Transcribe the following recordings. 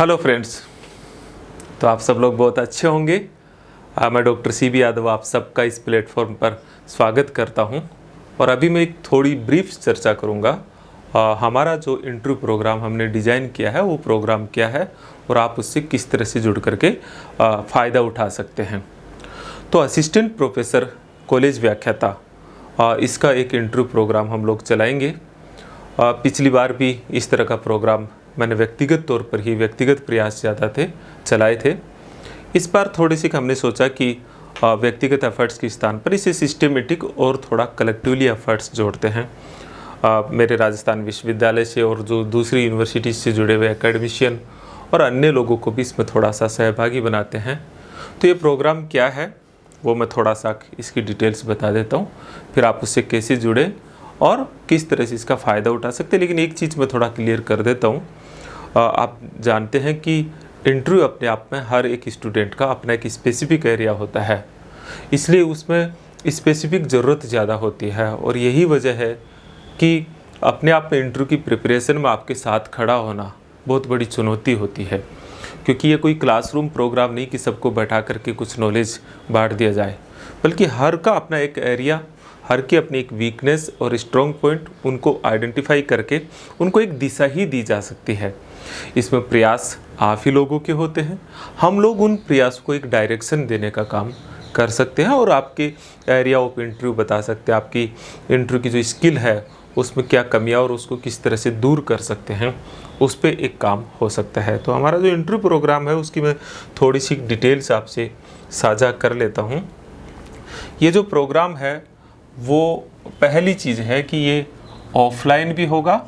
Hello friends, तो आप सब लोग बहुत अच्छे होंगे। मैं डॉक्टर CB यादव आप सबका इस प्लेटफॉर्म पर स्वागत करता हूं। और अभी मैं एक थोड़ी ब्रीफ चर्चा करूंगा। हमारा जो इंटरव्यू प्रोग्राम हमने डिज़ाइन किया है वो प्रोग्राम क्या है और आप उससे किस तरह से जुड़ करके फ़ायदा उठा सकते हैं। तो असिस्टेंट प्रोफेसर कॉलेज व्याख्याता इसका एक इंटरव्यू प्रोग्राम हम लोग चलाएंगे। पिछली बार भी इस तरह का प्रोग्राम मैंने व्यक्तिगत तौर पर ही व्यक्तिगत प्रयास ज़्यादा चलाए थे। इस बार थोड़ी सी हमने सोचा कि व्यक्तिगत एफर्ट्स के स्थान पर इसे सिस्टमेटिक और थोड़ा कलेक्टिवली एफर्ट्स जोड़ते हैं। मेरे राजस्थान विश्वविद्यालय से और जो दूसरी यूनिवर्सिटी से जुड़े हुए एकेडमिशियन और अन्य लोगों को भी इसमें थोड़ा सा सहभागी बनाते हैं। तो ये प्रोग्राम क्या है वो मैं थोड़ा सा इसकी डिटेल्स बता देता हूँ, फिर आप उससे कैसे जुड़े और किस तरह से इसका फ़ायदा उठा सकते हैं। लेकिन एक चीज़ मैं थोड़ा क्लियर कर देता हूँ, आप जानते हैं कि इंटरव्यू अपने आप में हर एक स्टूडेंट का अपना एक स्पेसिफिक एरिया होता है, इसलिए उसमें स्पेसिफिक ज़रूरत ज़्यादा होती है। और यही वजह है कि अपने आप में इंटरव्यू की प्रिपरेशन में आपके साथ खड़ा होना बहुत बड़ी चुनौती होती है, क्योंकि ये कोई क्लासरूम प्रोग्राम नहीं कि सबको बैठा करके कुछ नॉलेज बांट दिया जाए, बल्कि हर का अपना एक एरिया, हर की अपनी एक वीकनेस और स्ट्रॉन्ग पॉइंट उनको आइडेंटिफाई करके उनको एक दिशा ही दी जा सकती है। इसमें प्रयास आप ही लोगों के होते हैं, हम लोग उन प्रयास को एक डायरेक्शन देने का काम कर सकते हैं और आपके एरिया ऑफ इंटरव्यू बता सकते हैं। आपकी इंटरव्यू की जो स्किल है उसमें क्या कमियां और उसको किस तरह से दूर कर सकते हैं, उस पर एक काम हो सकता है। तो हमारा जो इंटरव्यू प्रोग्राम है उसकी मैं थोड़ी सी डिटेल्स आपसे साझा कर लेता हूँ। ये जो प्रोग्राम है वो पहली चीज़ है कि ये ऑफलाइन भी होगा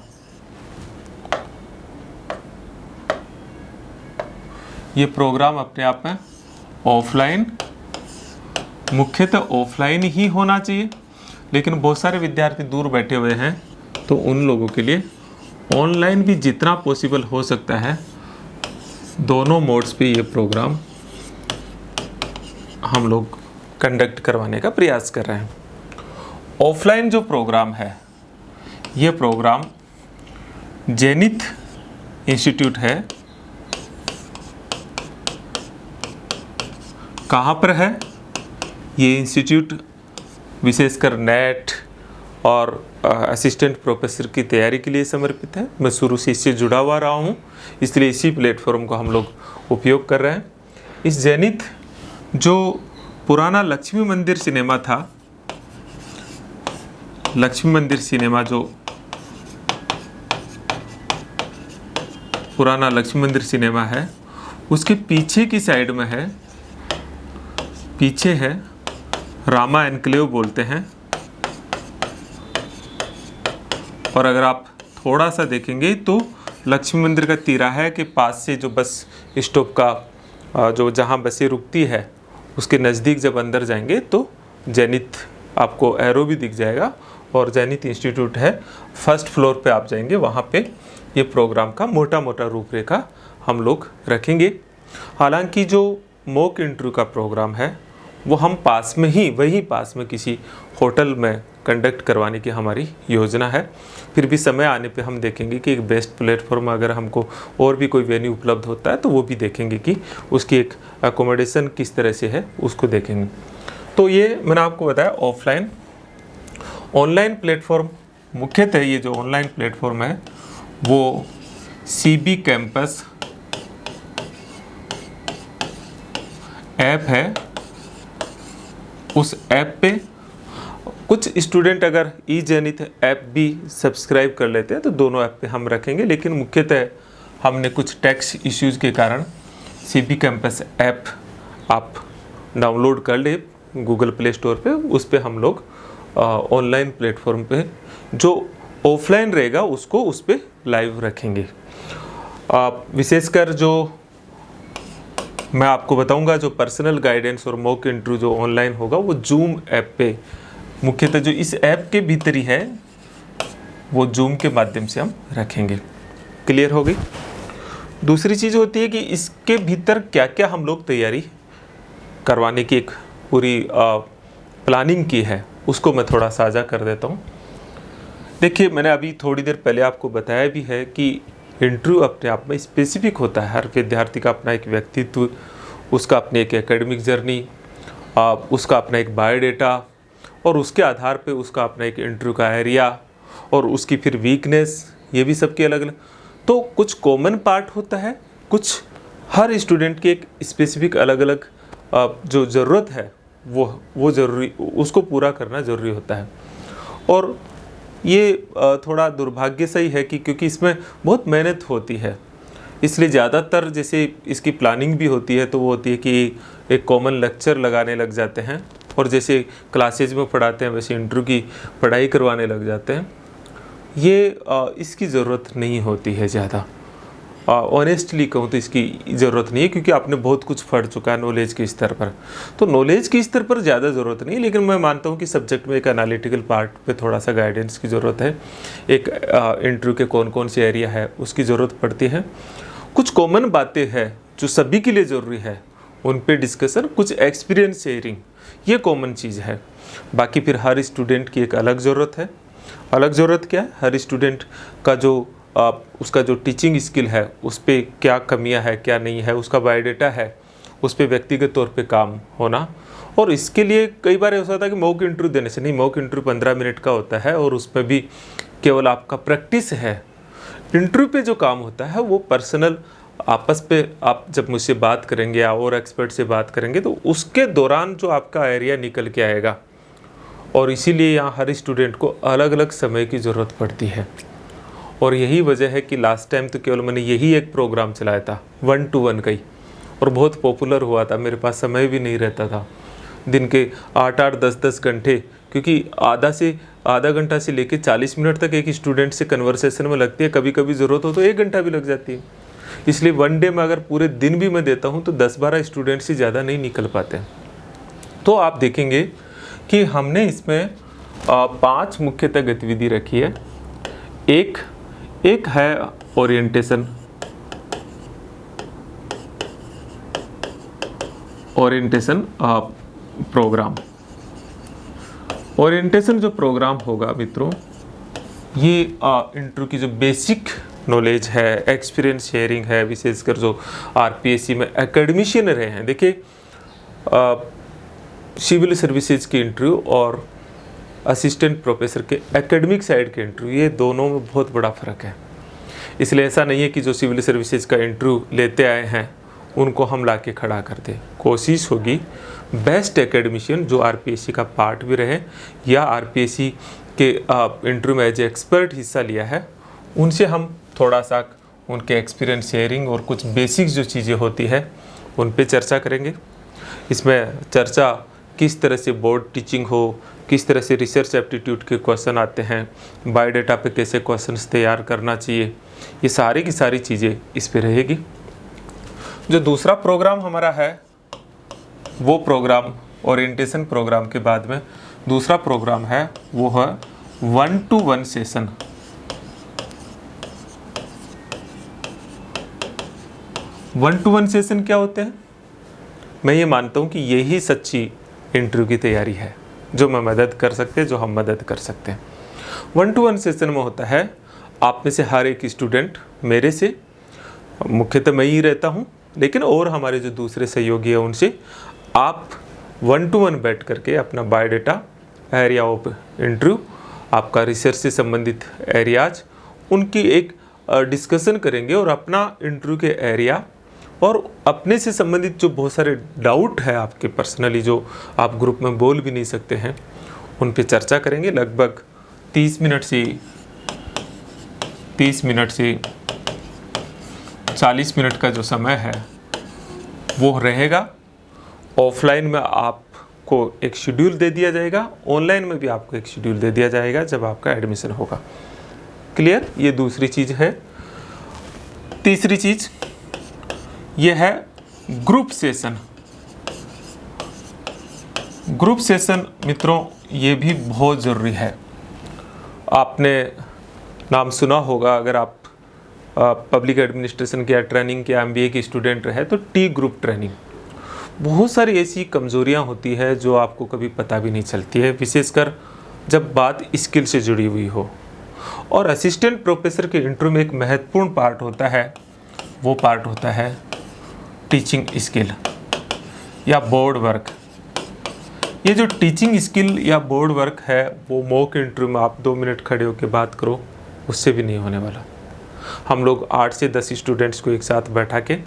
ये प्रोग्राम अपने आप में ऑफलाइन, मुख्यतः ऑफलाइन ही होना चाहिए, लेकिन बहुत सारे विद्यार्थी दूर बैठे हुए हैं तो उन लोगों के लिए ऑनलाइन भी जितना पॉसिबल हो सकता है दोनों मोड्स पे ये प्रोग्राम हम लोग कंडक्ट करवाने का प्रयास कर रहे हैं। ऑफलाइन जो प्रोग्राम है ये प्रोग्राम जेनिथ इंस्टीट्यूट है। कहाँ पर है ये इंस्टीट्यूट? विशेषकर नेट और असिस्टेंट प्रोफेसर की तैयारी के लिए समर्पित है। मैं शुरू से इससे जुड़ा हुआ रहा हूँ, इसलिए इसी प्लेटफॉर्म को हम लोग उपयोग कर रहे हैं। इस जेनिथ जो पुराना लक्ष्मी मंदिर सिनेमा था, लक्ष्मी मंदिर सिनेमा जो पुराना लक्ष्मी मंदिर सिनेमा है उसके पीछे की साइड में है, पीछे है रामा एनक्लेव बोलते हैं। और अगर आप थोड़ा सा देखेंगे तो लक्ष्मी मंदिर का तिराहे के पास से जो बस स्टॉप का जो जहाँ बसें रुकती है उसके नज़दीक जब अंदर जाएंगे तो जेनिथ आपको एरो भी दिख जाएगा और जेनिथ इंस्टीट्यूट है। फर्स्ट फ्लोर पे आप जाएंगे, वहाँ पे ये प्रोग्राम का मोटा मोटा रूपरेखा हम लोग रखेंगे। हालांकि जो मॉक इंटरव्यू का प्रोग्राम है वो हम पास में ही, वही पास में किसी होटल में कंडक्ट करवाने की हमारी योजना है। फिर भी समय आने पे हम देखेंगे कि एक बेस्ट प्लेटफॉर्म अगर हमको और भी कोई वेन्यू उपलब्ध होता है तो वो भी देखेंगे कि उसकी एक अकोमोडेशन किस तरह से है, उसको देखेंगे। तो ये मैंने आपको बताया ऑफलाइन। ऑनलाइन प्लेटफॉर्म, मुख्यतः ये जो ऑनलाइन प्लेटफॉर्म है वो CB कैंपस ऐप है। उस ऐप पे कुछ स्टूडेंट अगर जेनिथ ऐप भी सब्सक्राइब कर लेते हैं तो दोनों ऐप पे हम रखेंगे, लेकिन मुख्यतः हमने कुछ टैक्स इश्यूज़ के कारण CB कैंपस ऐप आप डाउनलोड कर ले गूगल प्ले स्टोर पे, उस पे हम लोग ऑनलाइन प्लेटफॉर्म पे जो ऑफलाइन रहेगा उसको उस पे लाइव रखेंगे। विशेषकर जो मैं आपको बताऊंगा जो पर्सनल गाइडेंस और मॉक इंटरव्यू जो ऑनलाइन होगा वो जूम ऐप पे, मुख्यतः जो इस ऐप के भीतर ही है वो जूम के माध्यम से हम रखेंगे। क्लियर हो गई? दूसरी चीज़ होती है कि इसके भीतर क्या क्या हम लोग तैयारी करवाने की एक पूरी प्लानिंग की है, उसको मैं थोड़ा साझा कर देता हूँ। देखिए, मैंने अभी थोड़ी देर पहले आपको बताया भी है कि इंटरव्यू अपने आप में स्पेसिफिक होता है। हर विद्यार्थी का अपना एक व्यक्तित्व, उसका अपनी एक एकेडमिक जर्नी, उसका अपना एक बायोडेटा, और उसके आधार पे उसका अपना एक इंटरव्यू का एरिया और उसकी फिर वीकनेस, ये भी सबके अलग अलग। तो कुछ कॉमन पार्ट होता है, कुछ हर स्टूडेंट की एक स्पेसिफिक अलग अलग जो ज़रूरत है वो ज़रूरी, उसको पूरा करना ज़रूरी होता है। और ये थोड़ा दुर्भाग्य सही है कि क्योंकि इसमें बहुत मेहनत होती है, इसलिए ज़्यादातर जैसे इसकी प्लानिंग भी होती है तो वो होती है कि एक कॉमन लेक्चर लगाने लग जाते हैं और जैसे क्लासेज में पढ़ाते हैं वैसे इंटरव्यू की पढ़ाई करवाने लग जाते हैं। ये इसकी ज़रूरत नहीं होती है ज़्यादा। ऑनेस्टली कहूँ तो इसकी ज़रूरत नहीं है, क्योंकि आपने बहुत कुछ पढ़ चुका है नॉलेज के स्तर पर, तो नॉलेज के स्तर पर ज़्यादा ज़रूरत नहीं है। लेकिन मैं मानता हूँ कि सब्जेक्ट में एक एनालिटिकल पार्ट पे थोड़ा सा गाइडेंस की ज़रूरत है। एक इंटरव्यू के कौन कौन से एरिया है उसकी ज़रूरत पड़ती है। कुछ कॉमन बातें हैं जो सभी के लिए ज़रूरी है, उन पे डिस्कशन, कुछ एक्सपीरियंस शेयरिंग, ये कॉमन चीज़ है। बाकी फिर हर स्टूडेंट की एक अलग ज़रूरत है। अलग ज़रूरत क्या है, हर स्टूडेंट का जो उसका जो टीचिंग स्किल है उस पर क्या कमियां है क्या नहीं है, उसका बायोडेटा है, उस पर व्यक्तिगत तौर पे काम होना। और इसके लिए कई बार ऐसा होता है कि मॉक इंटरव्यू देने से नहीं, मॉक इंटरव्यू 15 मिनट का होता है और उसमें भी केवल आपका प्रैक्टिस है। इंटरव्यू पे जो काम होता है वो पर्सनल, आपस पे आप जब मुझसे बात करेंगे या और एक्सपर्ट से बात करेंगे तो उसके दौरान जो आपका एरिया निकल के आएगा। और इसीलिए यहाँ हर स्टूडेंट को अलग अलग समय की ज़रूरत पड़ती है। और यही वजह है कि लास्ट टाइम तो केवल मैंने यही एक प्रोग्राम चलाया था 1-to-1 का ही, और बहुत पॉपुलर हुआ था। मेरे पास समय भी नहीं रहता था, दिन के 8-8, 10-10 घंटे, क्योंकि आधा घंटा से लेकर 40 मिनट तक एक स्टूडेंट से कन्वर्सेशन में लगती है। कभी कभी ज़रूरत हो तो 1 घंटा भी लग जाती है। इसलिए वन डे में अगर पूरे दिन भी मैं देता हूँ तो 10-12 स्टूडेंट से ज़्यादा नहीं निकल पाते। तो आप देखेंगे कि हमने इसमें 5 मुख्यतः गतिविधि रखी है। एक है ओरिएंटेशन प्रोग्राम। ओरिएंटेशन जो प्रोग्राम होगा मित्रों, ये इंटरव्यू की जो बेसिक नॉलेज है, एक्सपीरियंस शेयरिंग है, विशेषकर जो आरपीएससी में एकेडमिशियन रहे हैं। देखिए सिविल सर्विसेज के इंटरव्यू और असिस्टेंट प्रोफेसर के एकेडमिक साइड के इंटरव्यू, ये दोनों में बहुत बड़ा फ़र्क है। इसलिए ऐसा नहीं है कि जो सिविल सर्विसेज का इंटरव्यू लेते आए हैं उनको हम ला के खड़ा कर दें। कोशिश होगी बेस्ट एकेडमिशियन जो आरपीएससी का पार्ट भी रहे या आरपीएससी के इंटरव्यू में एज एक्सपर्ट हिस्सा लिया है, उनसे हम थोड़ा सा उनके एक्सपीरियंस शेयरिंग और कुछ बेसिक्स जो चीज़ें होती है उन पे चर्चा करेंगे। इसमें चर्चा किस तरह से बोर्ड टीचिंग हो, किस तरह से रिसर्च एप्टीट्यूड के क्वेश्चन आते हैं, बायोडेटा पे कैसे क्वेश्चंस तैयार करना चाहिए, ये सारी की सारी चीज़ें इस पे रहेगी। जो दूसरा प्रोग्राम हमारा है वो प्रोग्राम ओरिएंटेशन प्रोग्राम के बाद में दूसरा प्रोग्राम है वो है 1-to-1 सेशन। 1-to-1 सेशन क्या होते हैं? मैं ये मानता हूँ कि यही सच्ची इंटरव्यू की तैयारी है, जो मैं मदद कर सकते हैं, जो हम मदद कर सकते हैं। 1-to-1 सेशन में होता है आप में से हर एक स्टूडेंट मेरे से, मुख्यतः मैं ही रहता हूँ, लेकिन और हमारे जो दूसरे सहयोगी हैं उनसे आप 1-to-1 बैठ करके अपना बायोडेटा, एरिया ऑफ इंटरव्यू, आपका रिसर्च से संबंधित एरियाज, उनकी एक डिस्कशन करेंगे और अपना इंटरव्यू के एरिया और अपने से संबंधित जो बहुत सारे डाउट है आपके पर्सनली जो आप ग्रुप में बोल भी नहीं सकते हैं, उन पे चर्चा करेंगे। लगभग 30 मिनट से 40 मिनट का जो समय है वो रहेगा। ऑफलाइन में आपको एक शेड्यूल दे दिया जाएगा, ऑनलाइन में भी आपको एक शेड्यूल दे दिया जाएगा जब आपका एडमिशन होगा। क्लियर? ये दूसरी चीज़ है। तीसरी चीज़ ये है ग्रुप सेशन। ग्रुप सेशन मित्रों ये भी बहुत ज़रूरी है। आपने नाम सुना होगा, अगर आप पब्लिक एडमिनिस्ट्रेशन की या ट्रेनिंग के एमबीए की स्टूडेंट रहे तो टी ग्रुप ट्रेनिंग। बहुत सारी ऐसी कमज़ोरियां होती है जो आपको कभी पता भी नहीं चलती है, विशेषकर जब बात स्किल से जुड़ी हुई हो। और असिस्टेंट प्रोफेसर के इंटरव्यू में एक महत्वपूर्ण पार्ट होता है, वो पार्ट होता है टीचिंग स्किल या बोर्ड वर्क। ये जो टीचिंग स्किल या बोर्ड वर्क है वो मॉक इंटरव्यू में आप 2 मिनट खड़े होकर बात करो उससे भी नहीं होने वाला। हम लोग 8 से 10 स्टूडेंट्स को एक साथ बैठा के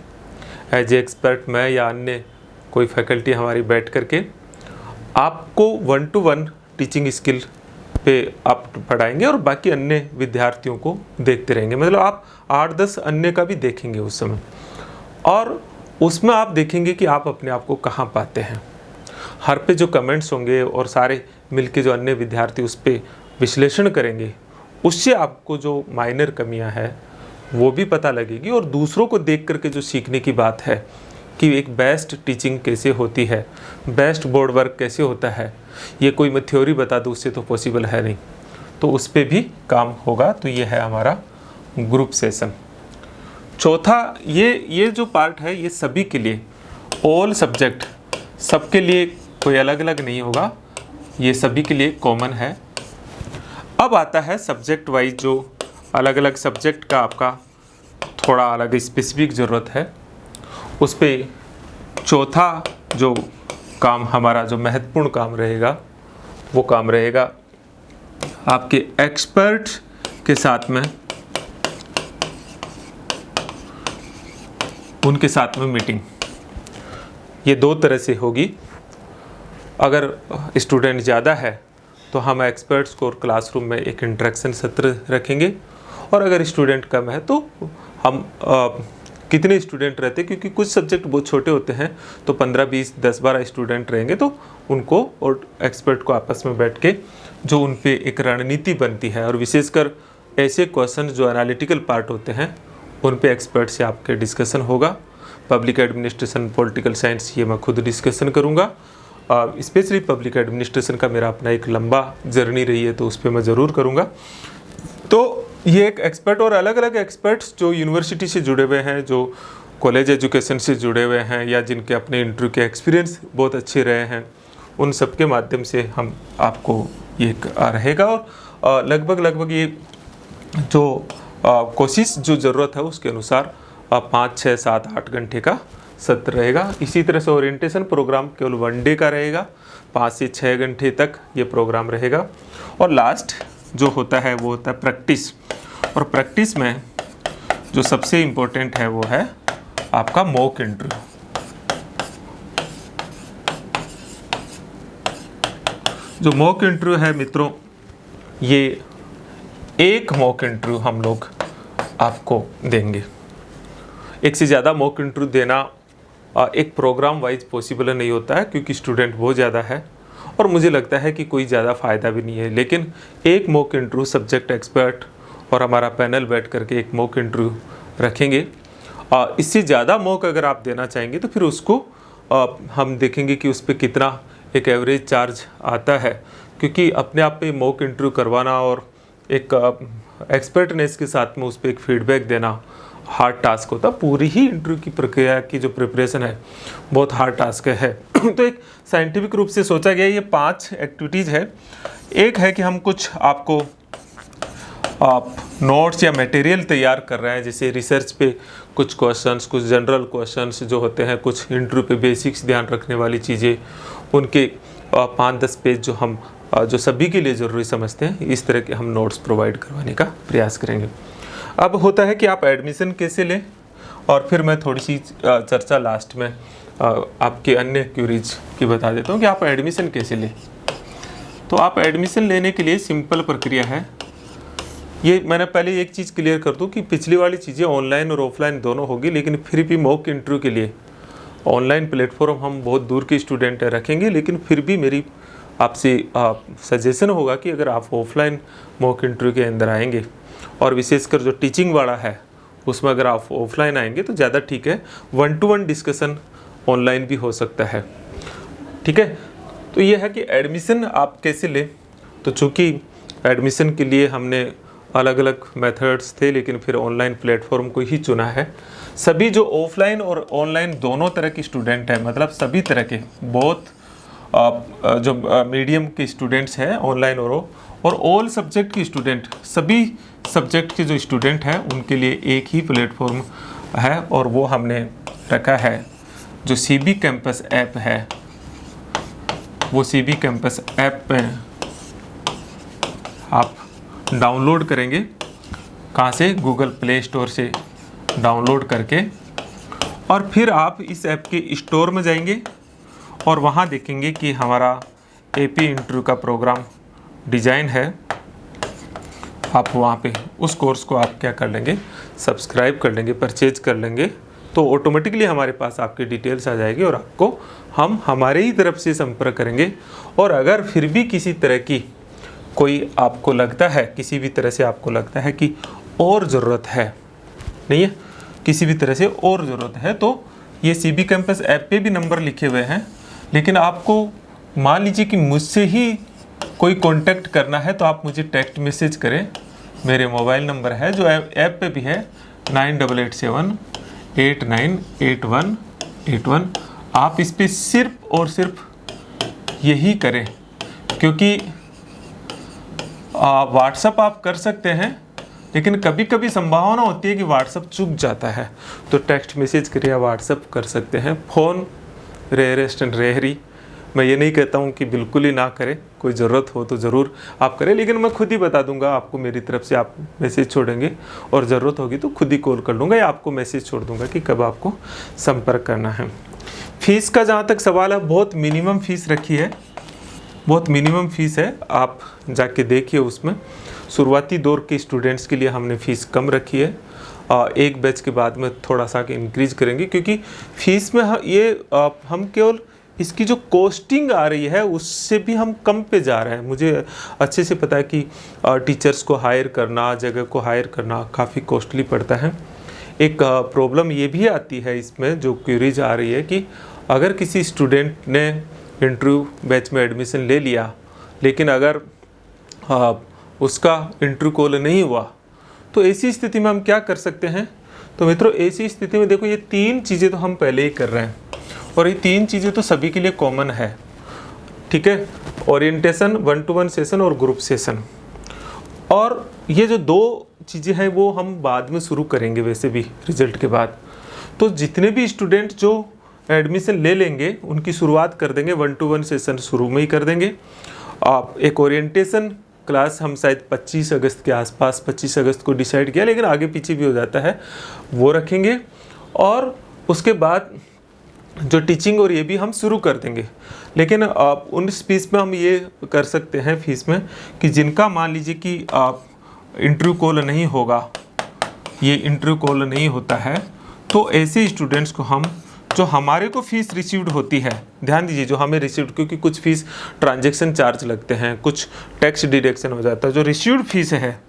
एज ए एक्सपर्ट, मैं या अन्य कोई फैकल्टी हमारी बैठ करके आपको 1 to 1 टीचिंग स्किल पे आप पढ़ाएंगे और बाकी अन्य विद्यार्थियों को देखते रहेंगे। मतलब आप 8-10 अन्य का भी देखेंगे उस समय, और उसमें आप देखेंगे कि आप अपने आप को कहाँ पाते हैं। हर पे जो कमेंट्स होंगे और सारे मिलके जो अन्य विद्यार्थी उस पर विश्लेषण करेंगे, उससे आपको जो माइनर कमियां हैं वो भी पता लगेगी, और दूसरों को देख करके जो सीखने की बात है कि एक बेस्ट टीचिंग कैसे होती है, बेस्ट बोर्ड वर्क कैसे होता है, ये कोई मैं थ्योरी बता दूँ उससे तो पॉसिबल है नहीं, तो उस पर भी काम होगा। तो ये है हमारा ग्रुप सेशन। चौथा, ये जो पार्ट है ये सभी के लिए, ऑल सब्जेक्ट, सबके लिए कोई अलग अलग नहीं होगा, ये सभी के लिए कॉमन है। अब आता है सब्जेक्ट वाइज, जो अलग अलग सब्जेक्ट का आपका थोड़ा अलग स्पेसिफिक ज़रूरत है, उस पर चौथा जो काम हमारा जो महत्वपूर्ण काम रहेगा वो काम रहेगा आपके एक्सपर्ट के साथ में, उनके साथ में मीटिंग। ये 2 तरह से होगी। अगर स्टूडेंट ज़्यादा है तो हम एक्सपर्ट्स को क्लासरूम में एक इंटरेक्शन सत्र रखेंगे, और अगर स्टूडेंट कम है तो हम कितने स्टूडेंट रहते हैं, क्योंकि कुछ सब्जेक्ट बहुत छोटे होते हैं तो 15, 20, 10, 12 स्टूडेंट रहेंगे, तो उनको और एक्सपर्ट को आपस में बैठ के जो उन पे एक रणनीति बनती है, और विशेषकर ऐसे क्वेश्चन जो एनालिटिकल पार्ट होते हैं उन पे एक्सपर्ट से आपके डिस्कशन होगा। पब्लिक एडमिनिस्ट्रेशन, पॉलिटिकल साइंस, ये मैं खुद डिस्कशन करूँगा। स्पेशली पब्लिक एडमिनिस्ट्रेशन का मेरा अपना एक लंबा जर्नी रही है, तो उस पर मैं ज़रूर करूँगा। तो ये एक एक्सपर्ट, और अलग अलग एक्सपर्ट्स जो यूनिवर्सिटी से जुड़े हुए हैं, जो कॉलेज एजुकेशन से जुड़े हुए हैं, या जिनके अपने इंटरव्यू के एक्सपीरियंस बहुत अच्छे रहे हैं, उन सब के माध्यम से हम आपको ये रहेगा। और लगभग ये जो कोशिश जो ज़रूरत है उसके अनुसार 5, 6, 7, 8 घंटे का सत्र रहेगा। इसी तरह से ओरिएंटेशन प्रोग्राम केवल 1 डे का रहेगा, 5 से 6 घंटे तक ये प्रोग्राम रहेगा। और लास्ट जो होता है वो होता है प्रैक्टिस, और प्रैक्टिस में जो सबसे इम्पोर्टेंट है वो है आपका मॉक इंटरव्यू। जो मॉक इंटरव्यू है मित्रों, ये एक मॉक इंटरव्यू हम लोग आपको देंगे। एक से ज़्यादा मॉक इंटरव्यू देना एक प्रोग्राम वाइज पॉसिबल नहीं होता है, क्योंकि स्टूडेंट बहुत ज़्यादा है और मुझे लगता है कि कोई ज़्यादा फ़ायदा भी नहीं है। लेकिन एक मॉक इंटरव्यू सब्जेक्ट एक्सपर्ट और हमारा पैनल बैठ करके एक मॉक इंटरव्यू रखेंगे। इससे ज़्यादा मॉक अगर आप देना चाहेंगे तो फिर उसको हम देखेंगे कि उस पर कितना एक एवरेज चार्ज आता है, क्योंकि अपने आप में मॉक इंटरव्यू करवाना और एक एक्सपर्टनेस के साथ में उस पर एक फीडबैक देना हार्ड टास्क होता है। पूरी ही इंटरव्यू की प्रक्रिया की जो प्रिपरेशन है बहुत हार्ड टास्क है। तो एक साइंटिफिक रूप से सोचा गया ये 5 एक्टिविटीज़ है। एक है कि हम कुछ आपको नोट्स या मटेरियल तैयार कर रहे हैं, जैसे रिसर्च पे कुछ क्वेश्चंस, कुछ जनरल क्वेश्चंस जो होते हैं, कुछ इंटरव्यू पे बेसिक्स ध्यान रखने वाली चीज़ें, उनके 5-10 पेज जो हम जो सभी के लिए ज़रूरी समझते हैं, इस तरह के हम नोट्स प्रोवाइड करवाने का प्रयास करेंगे। अब होता है कि आप एडमिशन कैसे लें, और फिर मैं थोड़ी सी चर्चा लास्ट में आपके अन्य क्यूरीज की बता देता हूँ कि आप एडमिशन कैसे लें। तो आप एडमिशन लेने के लिए सिंपल प्रक्रिया है। ये मैंने पहले एक चीज़ क्लियर कर दूँ कि पिछली वाली चीज़ें ऑनलाइन और ऑफलाइन दोनों होगी, लेकिन फिर भी मॉक इंटरव्यू के लिए ऑनलाइन प्लेटफॉर्म हम बहुत दूर के स्टूडेंट रखेंगे, लेकिन फिर भी मेरी आपसे सजेशन होगा कि अगर आप ऑफलाइन मॉक इंटरव्यू के अंदर आएंगे, और विशेषकर जो टीचिंग वाला है उसमें अगर आप ऑफलाइन आएंगे तो ज़्यादा ठीक है। 1 to 1 डिस्कशन ऑनलाइन भी हो सकता है, ठीक है। तो ये है कि एडमिशन आप कैसे लें। तो चूँकि एडमिशन के लिए हमने अलग अलग मेथड्स थे, लेकिन फिर ऑनलाइन प्लेटफॉर्म को ही चुना है। सभी जो ऑफलाइन और ऑनलाइन दोनों तरह के स्टूडेंट हैं, मतलब सभी तरह के, बहुत जो मीडियम के स्टूडेंट्स हैं ऑनलाइन और और ऑल सब्जेक्ट के स्टूडेंट, सभी सब्जेक्ट के जो स्टूडेंट हैं उनके लिए एक ही प्लेटफॉर्म है, और वो हमने रखा है जो सीबी कैंपस ऐप है। वो सीबी कैंपस ऐप पे आप डाउनलोड करेंगे, कहाँ से? गूगल प्ले स्टोर से डाउनलोड करके, और फिर आप इस ऐप के स्टोर में जाएंगे और वहाँ देखेंगे कि हमारा एपी इंटरव्यू का प्रोग्राम डिज़ाइन है। आप वहाँ पे उस कोर्स को आप क्या कर लेंगे? सब्सक्राइब कर लेंगे, परचेज कर लेंगे, तो ऑटोमेटिकली हमारे पास आपकी डिटेल्स आ जाएगी और आपको हम हमारे ही तरफ से संपर्क करेंगे। और अगर फिर भी किसी तरह की कोई आपको लगता है, किसी भी तरह से आपको लगता है कि और ज़रूरत है, नहीं है, किसी भी तरह से और ज़रूरत है, तो ये सीबी कैंपस ऐप पे भी नंबर लिखे हुए हैं। लेकिन आपको मान लीजिए कि मुझसे ही कोई कांटेक्ट करना है तो आप मुझे टेक्स्ट मैसेज करें। मेरे मोबाइल नंबर है जो ऐप पे भी है 9887898181। आप इस पे सिर्फ और सिर्फ यही करें, क्योंकि व्हाट्सअप आप कर सकते हैं, लेकिन कभी कभी संभावना होती है कि व्हाट्सअप चूक जाता है, तो टेक्स्ट मैसेज करिए, व्हाट्सअप कर सकते हैं। फ़ोन रेयरेस्ट एंड रेयरी, मैं ये नहीं कहता हूँ कि बिल्कुल ही ना करें, कोई ज़रूरत हो तो ज़रूर आप करें, लेकिन मैं खुद ही बता दूंगा आपको, मेरी तरफ से आप मैसेज छोड़ेंगे और ज़रूरत होगी तो खुद ही कॉल कर लूँगा या आपको मैसेज छोड़ दूँगा कि कब आपको संपर्क करना है। फ़ीस का जहाँ तक सवाल है, बहुत मिनिमम फ़ीस रखी है, बहुत मिनिमम फ़ीस है, आप जाके देखिए। उसमें शुरुआती दौर के स्टूडेंट्स के लिए हमने फ़ीस कम रखी है, एक बैच के बाद में थोड़ा सा इंक्रीज करेंगे, क्योंकि फ़ीस में हम केवल इसकी जो कॉस्टिंग आ रही है उससे भी हम कम पे जा रहे हैं। मुझे अच्छे से पता है कि टीचर्स को हायर करना, जगह को हायर करना काफ़ी कॉस्टली पड़ता है। एक प्रॉब्लम ये भी आती है इसमें, जो क्वेरीज आ रही है कि अगर किसी स्टूडेंट ने इंटरव्यू बैच में एडमिशन ले लिया, लेकिन अगर उसका इंटरव्यू कॉल नहीं हुआ, तो ऐसी स्थिति में हम क्या कर सकते हैं? तो मित्रों, ऐसी स्थिति में देखो, ये 3 चीज़ें तो हम पहले ही कर रहे हैं, और ये 3 चीज़ें तो सभी के लिए कॉमन है, ठीक है? ओरिएंटेशन, 1-to-1 सेशन और ग्रुप सेशन। और ये जो 2 चीज़ें हैं वो हम बाद में शुरू करेंगे, वैसे भी रिजल्ट के बाद। तो जितने भी स्टूडेंट जो एडमिशन ले लेंगे उनकी शुरुआत कर देंगे, 1-to-1 सेशन शुरू में ही कर देंगे। एक ओरिएंटेशन क्लास हम शायद 25 अगस्त के आसपास, 25 अगस्त को डिसाइड किया, लेकिन आगे पीछे भी हो जाता है, वो रखेंगे। और उसके बाद जो टीचिंग और ये भी हम शुरू कर देंगे। लेकिन आप उन फीस में हम ये कर सकते हैं, फीस में, कि जिनका मान लीजिए कि आप इंटरव्यू कॉल नहीं होगा, ये इंटरव्यू कॉल नहीं होता है, तो ऐसे स्टूडेंट्स को हम, जो हमारे को फ़ीस रिसीव्ड होती है, ध्यान दीजिए, जो हमें रिसीव्ड, क्योंकि कुछ फ़ीस ट्रांजैक्शन चार्ज लगते हैं, कुछ टैक्स डिडक्शन हो जाता है, जो रिसीव्ड फ़ीस है,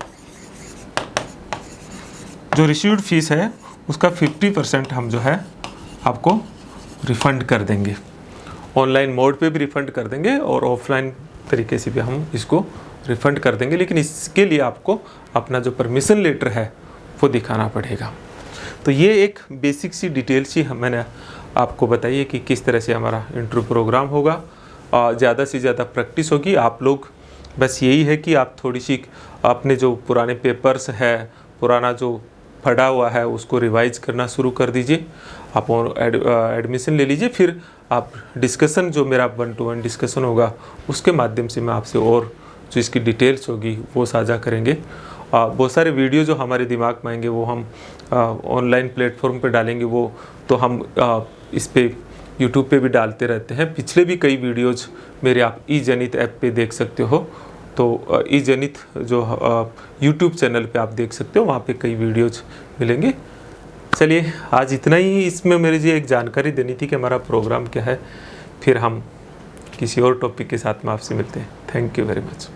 जो रिसीव्ड फ़ीस है उसका 50% हम जो है आपको रिफ़ंड कर देंगे। ऑनलाइन मोड पे भी रिफ़ंड कर देंगे और ऑफलाइन तरीके से भी हम इसको रिफ़ंड कर देंगे, लेकिन इसके लिए आपको अपना जो परमिशन लेटर है वो दिखाना पड़ेगा। तो ये एक बेसिक सी डिटेल सी मैंने आपको बताई है कि किस तरह से हमारा इंटरव्यू प्रोग्राम होगा। ज़्यादा से ज़्यादा प्रैक्टिस होगी। आप लोग बस यही है कि आप थोड़ी सी अपने जो पुराने पेपर्स है, पुराना जो पढ़ा हुआ है, उसको रिवाइज करना शुरू कर दीजिए। आप एडमिशन ले लीजिए, फिर आप डिस्कशन, जो मेरा 1-to-1 डिस्कशन होगा, उसके माध्यम से मैं आपसे और जो इसकी डिटेल्स होगी वो साझा करेंगे। बहुत सारे वीडियो जो हमारे दिमाग में आएंगे वो हम ऑनलाइन प्लेटफॉर्म पे डालेंगे, वो तो हम इस पे यूट्यूब पे भी डालते रहते हैं। पिछले भी कई वीडियोज़ मेरे आप ई-जनित ऐप पे देख सकते हो, तो ई-जनित जो यूट्यूब चैनल पे आप देख सकते हो, वहाँ पे कई वीडियोज़ मिलेंगे। चलिए, आज इतना ही। इसमें मेरे जी एक जानकारी देनी थी कि हमारा प्रोग्राम क्या है, फिर हम किसी और टॉपिक के साथ में आपसे मिलते हैं। Thank you very much.